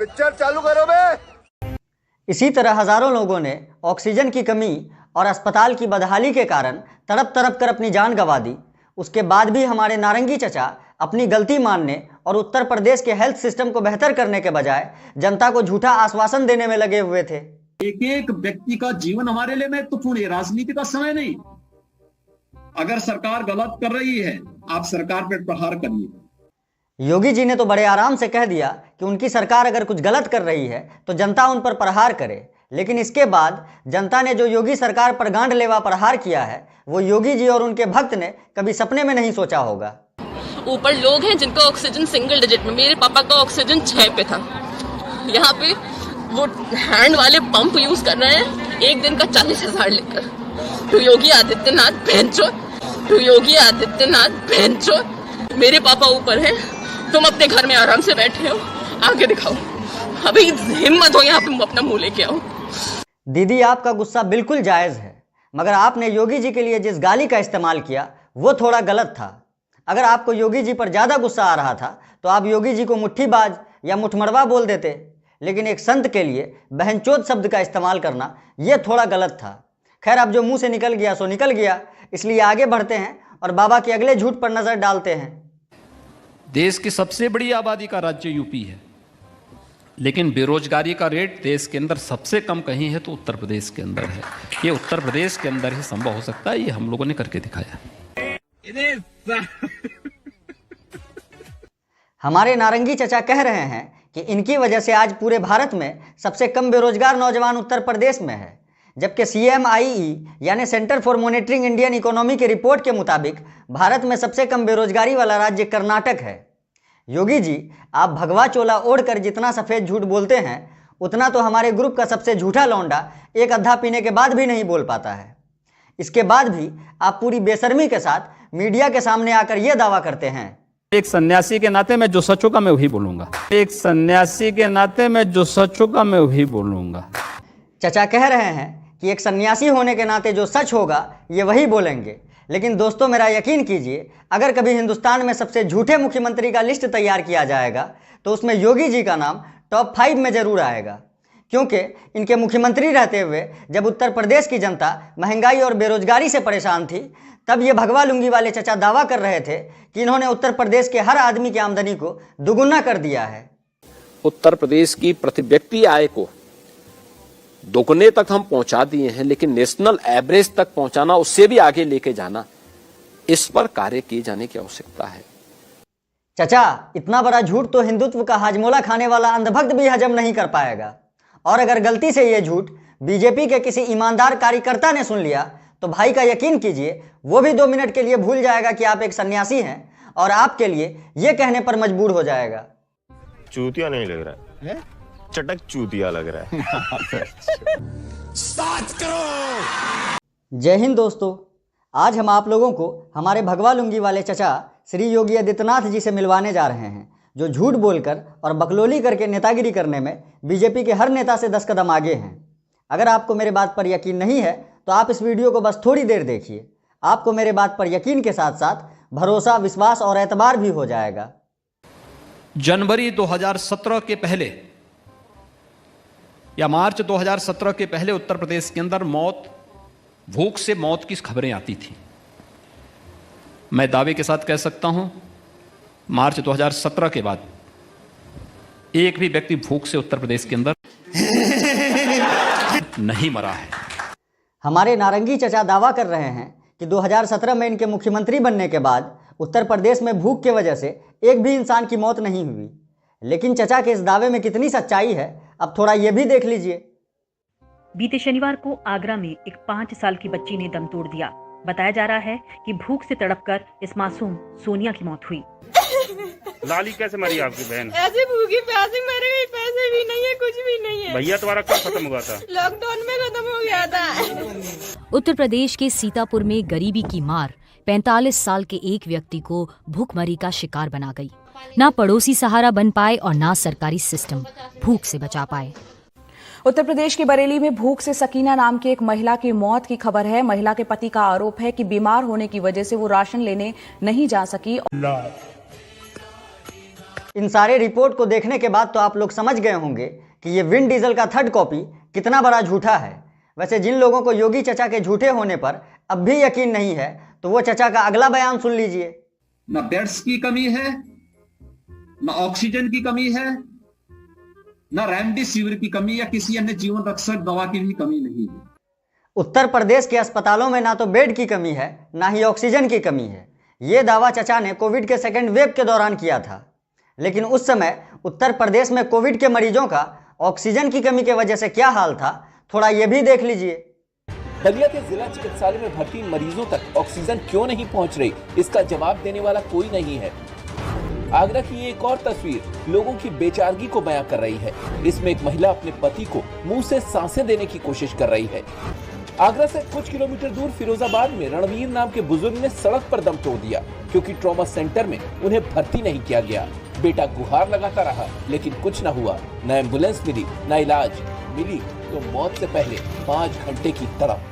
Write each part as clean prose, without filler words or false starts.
Picture चालू करो बे। इसी तरह हजारों लोगों ने ऑक्सीजन की कमी और अस्पताल की बदहाली के कारण तड़प तड़प कर अपनी जान गंवा दी। उसके बाद भी हमारे नारंगी चचा अपनी गलती मानने और उत्तर प्रदेश के हेल्थ सिस्टम को बेहतर करने के बजाय जनता को झूठा आश्वासन देने में लगे हुए थे। एक एक व्यक्ति का जीवन हमारे लिए महत्वपूर्ण है, राजनीति का समय नहीं। अगर सरकार गलत कर रही है, आप सरकार पर प्रहार करिए। योगी जी ने तो बड़े आराम से कह दिया कि उनकी सरकार अगर कुछ गलत कर रही है तो जनता उन पर प्रहार करे, लेकिन इसके बाद जनता ने जो योगी सरकार पर गांड लेवा प्रहार किया है वो योगी जी और उनके भक्त ने कभी सपने में नहीं सोचा होगा। ऊपर लोग हैं जिनका ऑक्सीजन सिंगल डिजिट में, मेरे पापा का ऑक्सीजन 6 पे था। यहाँ पे वो हैंड वाले पंप यूज कर रहे हैं, एक दिन का 40,000 लेकर। तो योगी आदित्यनाथ भेंचो, तो योगी आदित्यनाथ भेंचो। मेरे पापा ऊपर हैं, तुम अपने घर में आराम से बैठे हो, आगे दिखाओ। अभी हिम्मत हो यहाँ पे अपना मुंह लेके आओ। दीदी आपका गुस्सा बिल्कुल जायज है, मगर आपने योगी जी के लिए जिस गाली का इस्तेमाल किया वो थोड़ा गलत था। अगर आपको योगी जी पर ज्यादा गुस्सा आ रहा था तो आप योगी जी को मुट्ठीबाज या मुठमड़वा बोल देते, लेकिन एक संत के लिए बहनचोद शब्द का इस्तेमाल करना यह थोड़ा गलत था। खैर, अब जो मुंह से निकल गया सो निकल गया, इसलिए आगे बढ़ते हैं और बाबा के अगले झूठ पर नजर डालते हैं। देश की सबसे बड़ी आबादी का राज्य यूपी है, लेकिन बेरोजगारी का रेट देश के अंदर सबसे कम कहीं है तो उत्तर प्रदेश के अंदर है। ये उत्तर प्रदेश के अंदर ही संभव हो सकता है, ये हम लोगों ने करके दिखाया। हमारे नारंगी चचा कह रहे हैं कि इनकी वजह से आज पूरे भारत में सबसे कम बेरोजगार नौजवान उत्तर प्रदेश में है, जबकि CMIE यानी centre for monitoring Indian economy की रिपोर्ट के मुताबिक भारत में सबसे कम बेरोजगारी वाला राज्य कर्नाटक है। योगी जी, आप भगवा चोला ओढ़कर जितना सफेद झूठ बोलते हैं उतना तो हमारे ग्रुप का सबसे झूठा लौंडा एक अद्धा पीने के बाद भी नहीं बोल पाता है। इसके बाद भी आप पूरी बेशर्मी के साथ मीडिया के सामने आकर यह दावा करते हैं। एक सन्यासी के नाते मैं जो सच होगा मैं वही बोलूंगा। एक सन्यासी के नाते मैं जो सच होगा मैं वही बोलूंगा। चचा कह रहे हैं कि एक सन्यासी होने के नाते जो सच होगा ये वही बोलेंगे, लेकिन दोस्तों मेरा यकीन कीजिए, अगर कभी हिंदुस्तान में सबसे झूठे मुख्यमंत्री का लिस्ट तैयार किया जाएगा तो उसमें योगी जी का नाम टॉप 5 में जरूर आएगा, क्योंकि इनके मुख्यमंत्री रहते हुए जब उत्तर प्रदेश की जनता महंगाई और बेरोजगारी से परेशान थी तब ये भगवा लुंगी वाले चचा दावा कर रहे थे कि इन्होंने उत्तर प्रदेश के हर आदमी की आमदनी को दुगुना कर दिया है। उत्तर प्रदेश की प्रति व्यक्ति आय को दोगुने तक हम पहुंचा दिए हैं, लेकिन नेशनल एवरेज तक पहुंचाना, उससे भी आगे लेके जाना, इस पर कार्य किए जाने की आवश्यकता है। चचा, इतना बड़ा झूठ तो हिंदुत्व का हाजमोला खाने वाला अंधभक्त भी हजम नहीं कर पाएगा, और अगर गलती से यह झूठ बीजेपी के किसी ईमानदार कार्यकर्ता ने सुन लिया तो भाई का यकीन कीजिए वो भी 2 मिनट के लिए भूल जाएगा कि आप एक सन्यासी हैं और आपके लिए यह कहने पर मजबूर हो जाएगा। चूतिया नहीं लग रहा है, चटक चूतिया लग रहा है। स्टार्ट करो। जय हिंद दोस्तों, आज हम आप लोगों को हमारे भगवा लुंगी वाले चचा श्री योगी आदित्यनाथ जी से मिलवाने जा रहे हैं, जो झूठ बोलकर और बकलोली करके नेतागिरी करने में बीजेपी के हर नेता से 10 कदम आगे हैं। अगर आपको मेरे बात पर यकीन नहीं है तो आप इस वीडियो को बस थोड़ी देर देखिए, आपको मेरे बात पर यकीन के साथ साथ भरोसा, विश्वास और एतबार भी हो जाएगा। जनवरी 2017 के पहले या मार्च 2017 के पहले उत्तर प्रदेश के अंदर भूख से मौत की खबरें आती थी। मैं दावे के साथ कह सकता हूं, मार्च 2017 के बाद एक भी व्यक्ति भूख से उत्तर प्रदेश के अंदर नहीं मरा है। हमारे नारंगी चचा दावा कर रहे हैं कि 2017 में इनके मुख्यमंत्री बनने के बाद उत्तर प्रदेश में भूख की वजह से एक भी इंसान की मौत नहीं हुई, लेकिन चचा के इस दावे में कितनी सच्चाई है अब थोड़ा ये भी देख लीजिए। बीते शनिवार को आगरा में एक 5 साल की बच्ची ने दम तोड़ दिया। बताया जा रहा है कि भूख से तड़पकर इस मासूम सोनिया की मौत हुई। लाली कैसे मरी आपकी बहन? ऐसे भूखी प्यासी मर गई, पैसे भी नहीं है, कुछ भी नहीं है। भैया तुम्हारा कब खत्म हुआ था? लॉकडाउन में खत्म हो गया था। उत्तर प्रदेश के सीतापुर में गरीबी की मार 45 साल के एक व्यक्ति को भूखमरी का शिकार बना गई। ना पड़ोसी सहारा बन पाए और ना सरकारी सिस्टम भूख से बचा पाए। उत्तर प्रदेश के बरेली में भूख से सकीना नाम की एक महिला की मौत की खबर है। महिला के पति का आरोप है कि बीमार होने की वजह से वो राशन लेने नहीं जा सकी। इन सारे रिपोर्ट को देखने के बाद तो आप लोग समझ गए होंगे कि ये विन डीजल का थर्ड कॉपी कितना बड़ा झूठा है। वैसे जिन लोगों को योगी चचा के झूठे होने पर अब भी यकीन नहीं है तो वो चचा का अगला बयान सुन लीजिए। न बेड्स की कमी है, न ऑक्सीजन की कमी है, न रेमडेसिविर की कमी या किसी अन्य जीवन रक्षक दवा की भी कमी नहीं है। उत्तर प्रदेश के अस्पतालों में ना तो बेड की कमी है ना ही ऑक्सीजन की कमी है। ये दावा चचा ने कोविड के सेकेंड वेव के दौरान किया था, लेकिन उस समय उत्तर प्रदेश में कोविड के मरीजों का ऑक्सीजन की कमी की वजह से क्या हाल था, थोड़ा ये भी देख लीजिए। बलिया के जिला चिकित्सालय में भर्ती मरीजों तक ऑक्सीजन क्यों नहीं पहुंच रही, इसका जवाब देने वाला कोई नहीं है। आगरा की एक और तस्वीर लोगों की बेचारगी को बयां कर रही है। इसमें एक महिला अपने पति को मुंह से सांसें देने की कोशिश कर रही है। आगरा से कुछ किलोमीटर दूर फिरोजाबाद में रणवीर नाम के बुजुर्ग ने सड़क पर दम तोड़ दिया क्योंकि ट्रॉमा सेंटर में उन्हें भर्ती नहीं किया गया। बेटा गुहार लगाता रहा लेकिन कुछ न हुआ, न एम्बुलेंस मिली, न इलाज मिली तो मौत से पहले 5 घंटे की तड़प।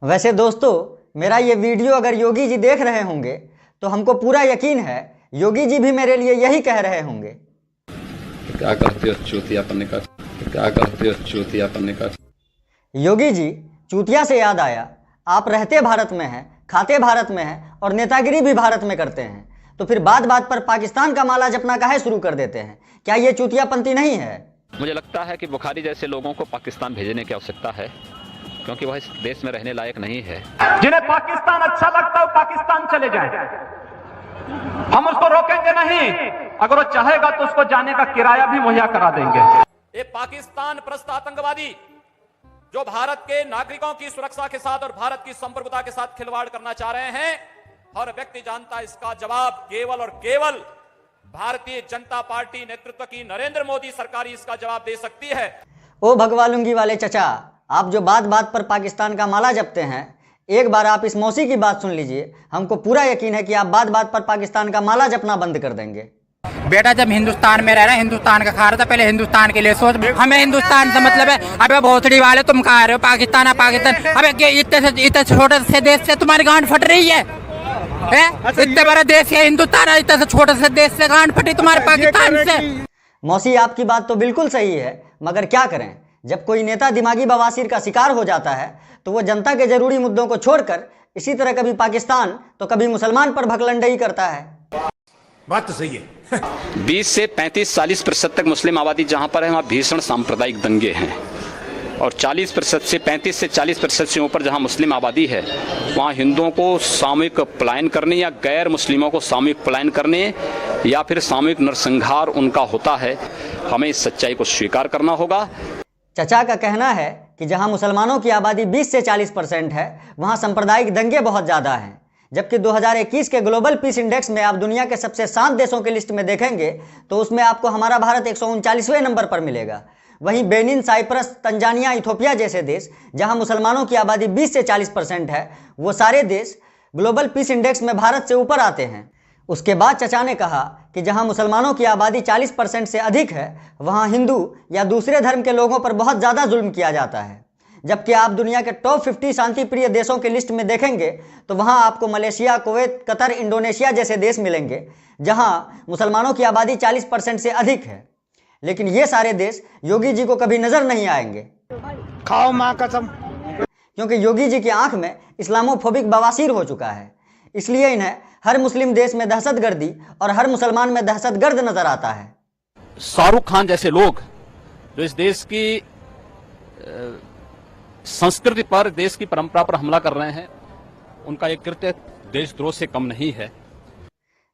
वैसे दोस्तों, मेरा ये वीडियो अगर योगी जी देख रहे होंगे तो हमको पूरा यकीन है योगी जी भी मेरे लिए यही कह रहे होंगे। क्या करते हो चूतियापन का, क्या करते हो चूतियापन का। योगी जी, चूतिया से याद आया, आप रहते भारत में हैं, खाते भारत में हैं और नेतागिरी भी भारत में करते हैं, तो फिर बात बात पर पाकिस्तान का माला जपना काहे शुरू कर देते हैं? क्या ये चूतियापंती नहीं है? मुझे लगता है कि बुखारी जैसे लोगों को पाकिस्तान भेजने की आवश्यकता है, क्योंकि वह इस देश में रहने लायक नहीं है। जिन्हें पाकिस्तान अच्छा लगता है वो पाकिस्तान चले जाए, हम उसको रोकेंगे नहीं। अगर वो चाहेगा तो उसको जाने का किराया भी मुहैया करा देंगे। ये पाकिस्तान प्रस्त आतंकवादी जो भारत के नागरिकों की सुरक्षा के साथ और भारत की संप्रभुता के साथ खिलवाड़ करना चाह रहे हैं, हर व्यक्ति जानता है इसका जवाब केवल और केवल भारतीय जनता पार्टी नेतृत्व की नरेंद्र मोदी सरकार ही इसका जवाब दे सकती है। ओ भगवालुंगी वाले चचा, आप जो बात बात पर पाकिस्तान का माला जपते हैं, एक बार आप इस मौसी की बात सुन लीजिए। हमको पूरा यकीन है कि आप बात बात पर पाकिस्तान का माला जपना बंद कर देंगे। बेटा जब हिंदुस्तान में रह रहे हैं, हिंदुस्तान का खा रहा था, पहले हिंदुस्तान के लिए सोच। हमें हिंदुस्तान से मतलब है। अबे भोसड़ी वाले तुम खा रहे हो पाकिस्तान है पाकिस्तान। अबे इतने छोटे से देश से तुम्हारी गांड फट रही है? इतने बड़ा देश है हिंदुस्तान, इतने से छोटे से देश से गांड फटी तुम्हारे पाकिस्तान से। मौसी, आपकी बात तो बिल्कुल सही है, मगर क्या करें, जब कोई नेता दिमागी बवासीर का शिकार हो जाता है तो वो जनता के जरूरी मुद्दों को छोड़कर इसी तरह कभी पाकिस्तान तो कभी मुसलमान पर भगलंडई करता है। बात तो सही है। 20 से 35-40% तक मुस्लिम आबादी जहां पर है वहां भीषण सांप्रदायिक दंगे हैं, और 40% से 35 से 40% से ऊपर जहां मुस्लिम आबादी है वहां हिंदुओं को सामूहिक पलायन करने या गैर मुस्लिमों को सामूहिक पलायन करने या फिर सामूहिक नरसंहार उनका होता है। हमें इस सच्चाई को स्वीकार करना होगा। चचा का कहना है कि जहां मुसलमानों की आबादी 20 से 40% है वहां सांप्रदायिक दंगे बहुत ज़्यादा हैं, जबकि 2021 के ग्लोबल पीस इंडेक्स में आप दुनिया के सबसे शांत देशों की लिस्ट में देखेंगे तो उसमें आपको हमारा भारत 139वें नंबर पर मिलेगा। वहीं बेनिन, साइप्रस, तंजानिया, इथोपिया जैसे देश जहां मुसलमानों की आबादी 20 से 40% है, वो सारे देश ग्लोबल पीस इंडेक्स में भारत से ऊपर आते हैं। उसके बाद चचा ने कहा कि जहां मुसलमानों की आबादी 40% से अधिक है वहां हिंदू या दूसरे धर्म के लोगों पर बहुत ज़्यादा जुल्म किया जाता है। जबकि आप दुनिया के टॉप 50 शांति प्रिय देशों की लिस्ट में देखेंगे तो वहां आपको मलेशिया, कुवैत, कतर, इंडोनेशिया जैसे देश मिलेंगे जहां मुसलमानों की आबादी 40% से अधिक है। लेकिन ये सारे देश योगी जी को कभी नजर नहीं आएंगे। खाओ मां कसम। क्योंकि योगी जी की आंख में इस्लामोफोबिक बवासीर हो चुका है, इसलिए इन्हें हर मुस्लिम देश में दहशतगर्दी और हर मुसलमान में दहशतगर्द नजर आता है। शाहरुख खान जैसे लोग जो इस देश की संस्कृति पर, देश की परंपरा पर हमला कर रहे हैं, उनका एक कृत्य देशद्रोह से कम नहीं है।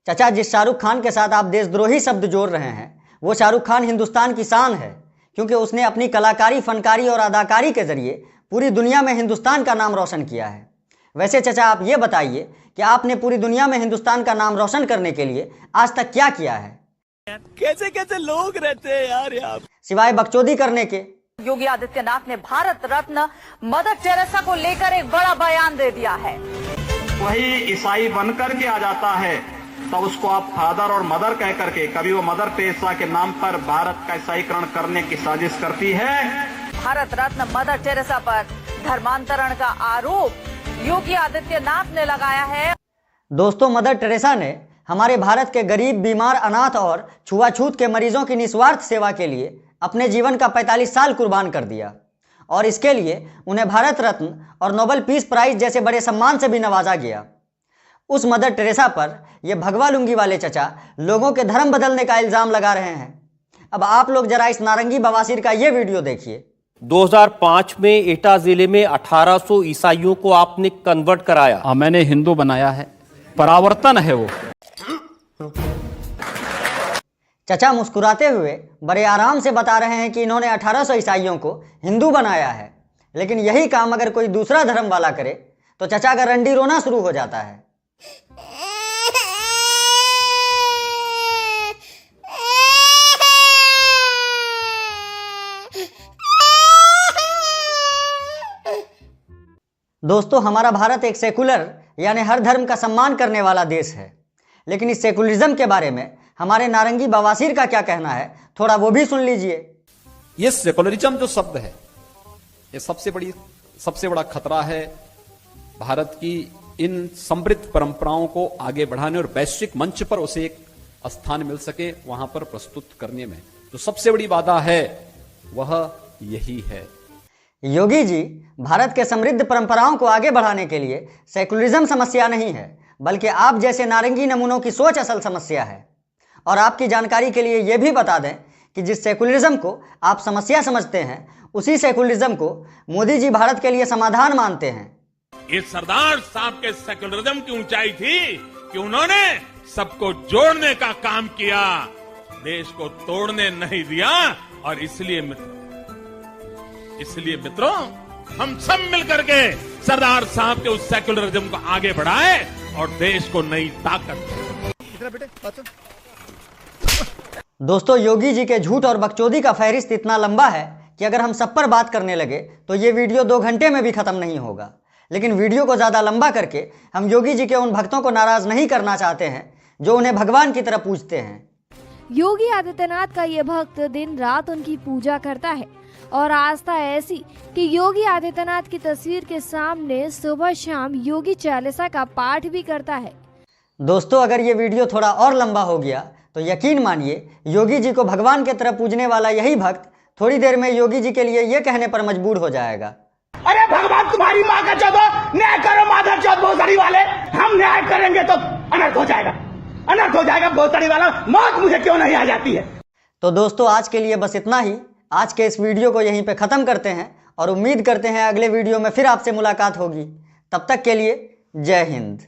चचा, जिस शाहरुख खान के साथ आप देशद्रोही शब्द जोड़ रहे हैं वो शाहरुख खान हिंदुस्तान की शान है, क्योंकि उसने अपनी कलाकारी, फनकारी और अदाकारी के जरिए पूरी दुनिया में हिंदुस्तान का नाम रोशन किया है। वैसे चचा, आप ये बताइए कि आपने पूरी दुनिया में हिंदुस्तान का नाम रोशन करने के लिए आज तक क्या किया है? कैसे कैसे लोग रहते हैं यार यहाँ, सिवाय बकचोदी करने के। योगी आदित्यनाथ ने भारत रत्न मदर टेरेसा को लेकर एक बड़ा बयान दे दिया है। वही ईसाई बनकर के आ जाता है तो उसको आप फादर और मदर कह करके, कभी वो मदर टेरेसा के नाम पर भारत का ईसाईकरण करने की साजिश करती है। भारत रत्न मदर टेरेसा पर धर्मांतरण का आरोप योगी आदित्यनाथ ने लगाया है। दोस्तों, मदर टेरेसा ने हमारे भारत के गरीब, बीमार, अनाथ और छुआछूत के मरीजों की निस्वार्थ सेवा के लिए अपने जीवन का 45 साल कुर्बान कर दिया और इसके लिए उन्हें भारत रत्न और नोबेल पीस प्राइज जैसे बड़े सम्मान से भी नवाजा गया। उस मदर टेरेसा पर ये भगवा लुंगी वाले चचा लोगों के धर्म बदलने का इल्जाम लगा रहे हैं। अब आप लोग जरा इस नारंगी बवासीर का ये वीडियो देखिए। 2005 में एटा जिले में 1800 ईसाइयों को आपने कन्वर्ट कराया। मैंने हिंदू बनाया है, परावर्तन है वो। चचा मुस्कुराते हुए बड़े आराम से बता रहे हैं कि इन्होंने 1800 ईसाइयों को हिंदू बनाया है, लेकिन यही काम अगर कोई दूसरा धर्म वाला करे तो चचा का रंडी रोना शुरू हो जाता है। दोस्तों, हमारा भारत एक सेकुलर यानी हर धर्म का सम्मान करने वाला देश है, लेकिन इस सेकुलरिज्म के बारे में हमारे नारंगी बवासीर का क्या कहना है, थोड़ा वो भी सुन लीजिए। ये सेकुलरिज्म जो शब्द है, ये सबसे बड़ा खतरा है भारत की इन समृद्ध परंपराओं को आगे बढ़ाने और वैश्विक मंच पर उसे एक स्थान मिल सके वहां पर प्रस्तुत करने में। जो सबसे बड़ी बाधा है वह यही है। योगी जी, भारत के समृद्ध परंपराओं को आगे बढ़ाने के लिए सेकुलरिज्म समस्या नहीं है, बल्कि आप जैसे नारंगी नमूनों की सोच असल समस्या है। और आपकी जानकारी के लिए यह भी बता दें कि जिस सेकुलरिज्म को आप समस्या समझते हैं, उसी सेकुलरिज्म को मोदी जी भारत के लिए समाधान मानते हैं। ये सरदार साहब के सेकुलरिज्म की ऊंचाई थी कि उन्होंने सबको जोड़ने का काम किया, देश को तोड़ने नहीं दिया। और इसलिए मित्रों, हम सब मिलकर के सरदार साहब के उस सेकुलरिज्म को आगे बढ़ाए और देश को नई ताकत। दोस्तों, योगी जी के झूठ और बकचोदी का फहरिस्त इतना लंबा है कि अगर हम सब पर बात करने लगे तो ये वीडियो 2 घंटे में भी खत्म नहीं होगा। लेकिन वीडियो को ज्यादा लंबा करके हम योगी जी के उन भक्तों को नाराज नहीं करना चाहते हैं जो उन्हें भगवान की तरह पूजते हैं। योगी आदित्यनाथ का ये भक्त दिन रात उनकी पूजा करता है और आस्था ऐसी कि योगी आदित्यनाथ की तस्वीर के सामने सुबह शाम योगी चालीसा का पाठ भी करता है। दोस्तों, अगर ये वीडियो थोड़ा और लंबा हो गया तो यकीन मानिए योगी जी को भगवान की तरह पूजने वाला यही भक्त थोड़ी देर में योगी जी के लिए ये कहने पर मजबूर हो जाएगा, अरे भगवान तुम्हारी माँ का चौदो, न्याय करो माधव चौथ भोसड़ी वाले, हम न्याय करेंगे तो अनर्थ हो जाएगा भोसड़ी वाला, मौत मुझे क्यों नहीं आ जाती है। तो दोस्तों, आज के लिए बस इतना ही। आज के इस वीडियो को यहीं पे खत्म करते हैं और उम्मीद करते हैं अगले वीडियो में फिर आपसे मुलाकात होगी। तब तक के लिए जय हिंद।